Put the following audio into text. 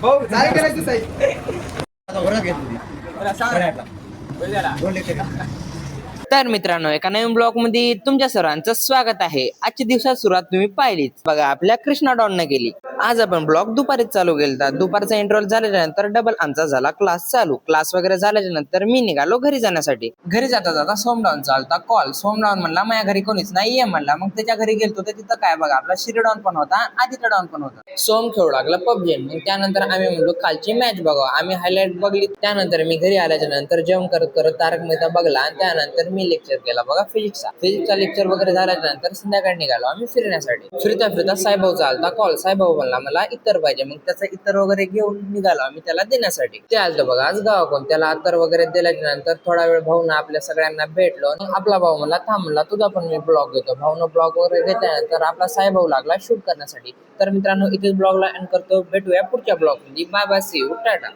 भाऊ काय करायचं साहेब तर मित्रांनो, एका नवीन ब्लॉग मध्ये तुमच्या सर्वांचं स्वागत आहे. आजच्या दिवसात सुरुवात तुम्ही पाहिलीच बघा, आपल्या कृष्णा डॉन न केली. आज आपण ब्लॉग दुपारीच चालू केला. दुपारचा इंटरव्हल झाल्याच्या नंतर डबल आमचा झाला क्लास चालू. क्लास वगैरे झाल्याच्या नंतर मी निघालो घरी जाण्यासाठी. घरी जाता जाता सोमडाऊन चालता कॉल. सोमडाऊन म्हणला माझ्या घरी कोणीच नाहीये म्हणला. मग त्याच्या घरी गेलतो तर तिथं काय बघा, आपला शिरडॉन पण होता, आदित्य डॉन पण होता. सोम खेळू लागला पबजी. मग त्यानंतर आम्ही म्हणलो कालची मॅच बघा. आम्ही हायलाइट बघली. त्यानंतर मी घरी आल्याच्या नंतर जेवण करत करत तारक मेहता बघला. आणि त्यानंतर मी लेक्चर केला बघा फिजिक्सचा लेक्चर वगैरे झाल्याच्या नंतर संध्याकाळी निघालो आम्ही फिरण्यासाठी. फिरता फिरता साईभाऊ चालता कॉल. साईभाऊ म्हणला मला इतर पाहिजे. मग त्याचा इतर वगैरे घेऊन निघालो आम्ही त्याला देण्यासाठी. ते आलतो बघा आज गावाकडून. त्याला अत्तर वगैरे दिल्याच्या नंतर थोडा वेळ भाऊन आपल्या सगळ्यांना भेटलो. आपला भाऊ म्हणला थांब म्हणला तुझा पण मी ब्लॉग घेतो. भाऊनं ब्लॉग वगैरे घेतल्यानंतर आपला साईभाऊ लागला शूट करण्यासाठी. तर मित्रांनो, इथेच ब्लॉगला एंड करतो. भेटूया पुढच्या ब्लॉग मध्ये. Bye bye, see you, Tata.